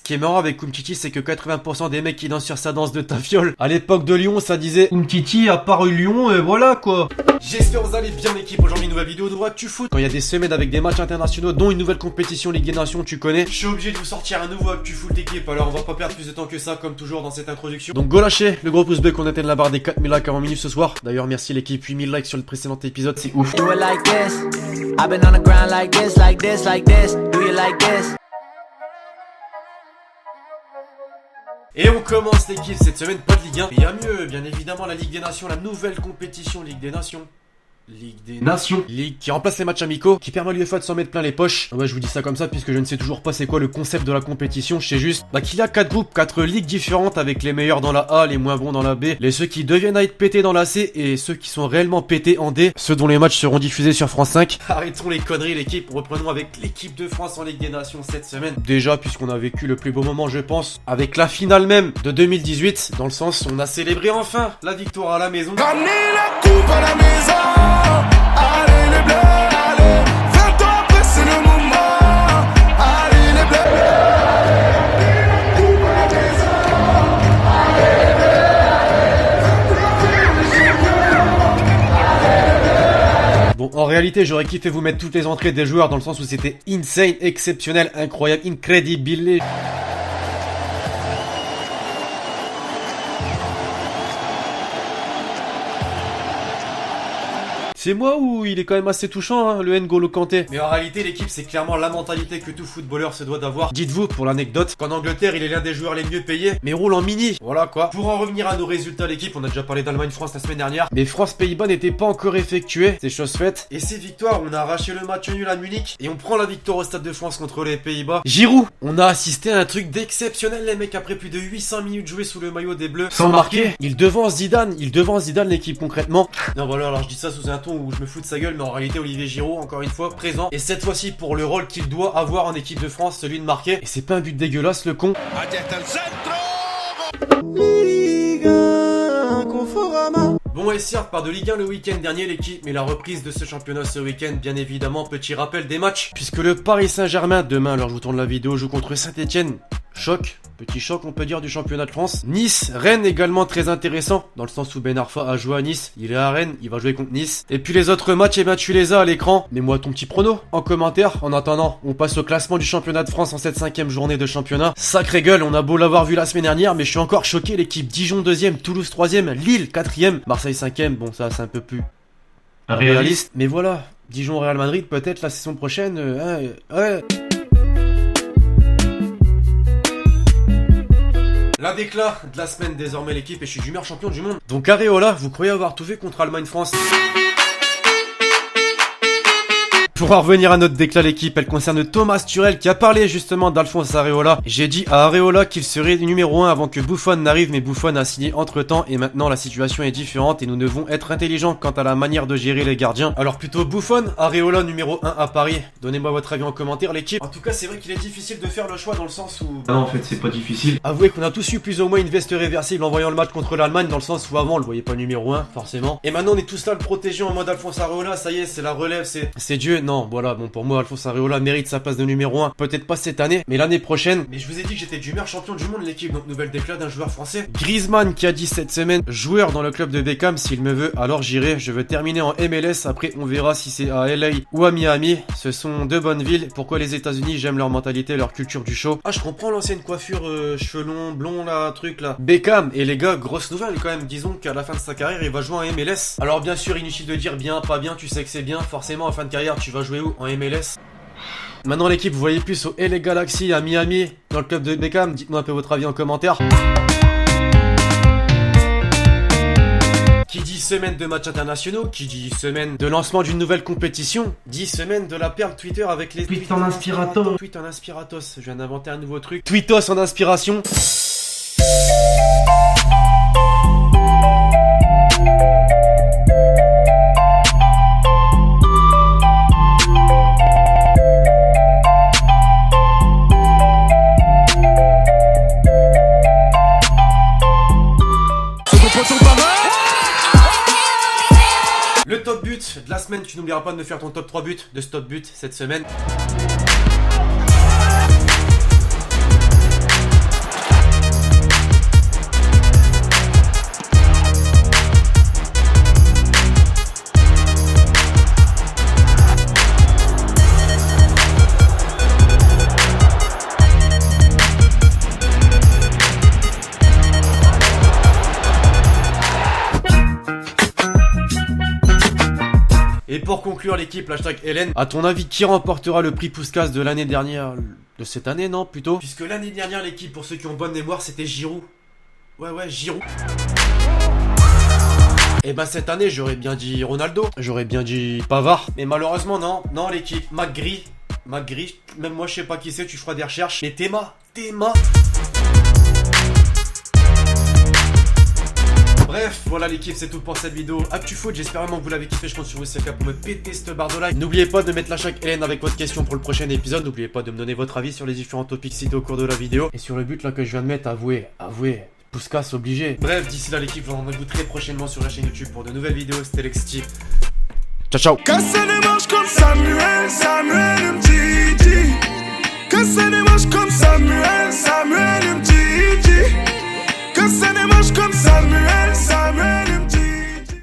qui est marrant avec Umtiti, c'est que 80% des mecs qui dansent sur sa danse de tafiole, à l'époque de Lyon, ça disait Umtiti a paru Lyon et voilà quoi. J'espère que vous allez bien l'équipe. Aujourd'hui une nouvelle vidéo de Actu Foot. Quand il y a des semaines avec des matchs internationaux, dont une nouvelle compétition Ligue des Nations, tu connais, je suis obligé de vous sortir un nouveau Actu Foot l'équipe. Alors on va pas perdre plus de temps que ça comme toujours dans cette introduction. Donc go lâcher le gros pouce bleu qu'on atteigne la barre des 4000 likes avant minuit ce soir. D'ailleurs merci l'équipe, 8000 likes sur le précédent épisode, c'est ouf. Et on commence l'équipe cette semaine, pas de Ligue 1. Mais il y a mieux, bien évidemment, la Ligue des Nations, la nouvelle compétition Ligue des Nations. Ligue qui remplace les matchs amicaux, qui permet à l'UEFA de s'en mettre plein les poches. Ouais, je vous dis ça comme ça puisque je ne sais toujours pas c'est quoi le concept de la compétition. Je sais juste qu'il y a 4 groupes, 4 ligues différentes avec les meilleurs dans la A, les moins bons dans la B, ceux qui deviennent à être pétés dans la C et ceux qui sont réellement pétés en D, ceux dont les matchs seront diffusés sur France 5. Arrêtons les conneries l'équipe, reprenons avec l'équipe de France en Ligue des Nations cette semaine. Déjà puisqu'on a vécu le plus beau moment je pense, avec la finale même de 2018, dans le sens on a célébré enfin la victoire à la maison. Ramenez la coupe à la maison. Allez les bleus, allez, 20 ans après c'est le moment. Allez les bleus. Bon, en réalité, j'aurais kiffé vous mettre toutes les entrées des joueurs dans le sens où c'était insane, exceptionnel, incroyable, incredible. C'est moi ou il est quand même assez touchant, hein, le N'Golo Kanté. Mais en réalité, l'équipe, c'est clairement la mentalité que tout footballeur se doit d'avoir. Dites-vous, pour l'anecdote, qu'en Angleterre, il est l'un des joueurs les mieux payés, mais roule en mini. Voilà quoi. Pour en revenir à nos résultats, l'équipe, on a déjà parlé d'Allemagne-France la semaine dernière. Mais France-Pays-Bas n'était pas encore effectué. C'est chose faite. Et ces victoires, on a arraché le match nul à Munich. Et on prend la victoire au Stade de France contre les Pays-Bas. Giroud, on a assisté à un truc d'exceptionnel, les mecs, après plus de 800 minutes jouées sous le maillot des Bleus. Sans marquer. Il devance Zidane l'équipe concrètement. Non voilà, alors je dis ça sous un ton où je me fous de sa gueule, mais en réalité Olivier Giroud encore une fois présent, et cette fois-ci pour le rôle qu'il doit avoir en équipe de France, celui de marquer. Et c'est pas un but dégueulasse le con. Bon, et certes, par de Ligue 1 le week-end dernier l'équipe, mais la reprise de ce championnat ce week-end, bien évidemment, petit rappel des matchs, puisque le Paris Saint-Germain, demain, alors je vous tourne la vidéo, joue contre Saint-Etienne. Choc, petit choc on peut dire du championnat de France. Nice, Rennes également très intéressant, dans le sens où Ben Arfa a joué à Nice, il est à Rennes, il va jouer contre Nice. Et puis les autres matchs, eh ben tu les as à l'écran. Mets-moi ton petit prono en commentaire. En attendant, on passe au classement du championnat de France en cette 5e journée de championnat. Sacré gueule, on a beau l'avoir vu la semaine dernière, mais je suis encore choqué, l'équipe Dijon 2e, Toulouse 3e, Lille 4e, Marseille 5e, bon ça c'est un peu plus réaliste. Mais voilà, Dijon Real Madrid peut-être la saison prochaine, ouais. La déclat de la semaine désormais l'équipe et je suis d'humeur champion du monde. Donc Areola, vous croyez avoir tout fait contre Allemagne-France? Pour en revenir à notre déclat l'équipe, elle concerne Thomas Tuchel qui a parlé justement d'Alphonse Areola. J'ai dit à Areola qu'il serait numéro 1 avant que Buffon n'arrive, mais Buffon a signé entre temps et maintenant la situation est différente et nous devons être intelligents quant à la manière de gérer les gardiens. Alors plutôt Buffon, Areola numéro 1 à Paris. Donnez-moi votre avis en commentaire l'équipe. En tout cas c'est vrai qu'il est difficile de faire le choix dans le sens où... Non en fait c'est pas difficile. Avouez qu'on a tous eu plus ou moins une veste réversible en voyant le match contre l'Allemagne dans le sens où avant on le voyait pas numéro 1 forcément. Et maintenant on est tous là le protéger en mode Alphonse Areola, ça y est c'est la relève, c'est Dieu. Non voilà, bon pour moi Alphonse Areola mérite sa place de numéro 1, peut-être pas cette année mais l'année prochaine. Mais je vous ai dit que j'étais d'humeur champion du monde l'équipe, donc nouvelle déclat d'un joueur français. Griezmann qui a dit cette semaine, joueur dans le club de Beckham, s'il me veut alors j'irai, je veux terminer en MLS, après on verra si c'est à LA ou à Miami, ce sont deux bonnes villes. Pourquoi les États-Unis? J'aime leur mentalité, leur culture du show. Ah je comprends l'ancienne coiffure, cheveux longs, blond là, truc là. Beckham, et les gars, grosse nouvelle quand même, disons qu'à la fin de sa carrière il va jouer en MLS. Alors bien sûr inutile de dire bien, pas bien, tu sais que c'est bien, forcément en fin de carrière tu vas jouer où? En MLS. Maintenant l'équipe, vous voyez plus au LA Galaxy à Miami, dans le club de Beckham, dites-moi un peu votre avis en commentaire. Qui dit semaine de matchs internationaux, qui dit semaine de lancement d'une nouvelle compétition, dit semaine de la perle Twitter avec les... Tweet en inspiratos. Tweet en inspiratos, je viens d'inventer un nouveau truc. Tweetos en inspiration. Le top but de la semaine, tu n'oublieras pas de me faire ton top 3 buts de ce top but cette semaine. Et pour conclure l'équipe, hashtag Hélène, à ton avis, qui remportera le prix Puskas de l'année dernière? De cette année, non, plutôt? Puisque l'année dernière, l'équipe, pour ceux qui ont bonne mémoire, c'était Giroud. Ouais, Giroud. Et bah cette année, j'aurais bien dit Ronaldo. J'aurais bien dit Pavard. Mais malheureusement, non, l'équipe. McGree, même moi je sais pas qui c'est, tu feras des recherches. Mais Théma. Bref, voilà l'équipe, c'est tout pour cette vidéo. ActuFoot, j'espère vraiment que vous l'avez kiffé. Je compte sur vous, c'est le cas pour me péter cette barre de like. N'oubliez pas de mettre la chaque Hélène avec votre question pour le prochain épisode. N'oubliez pas de me donner votre avis sur les différents topics cités au cours de la vidéo. Et sur le but là que je viens de mettre, avouez. Puskas obligé. Bref, d'ici là l'équipe, je vous rendez-vous très prochainement sur la chaîne YouTube pour de nouvelles vidéos. C'était Lexty. Ciao. Casser les manches comme Samuel Mtiti. Casser les manches comme Samuel Mtiti. Casser les manches comme Samuel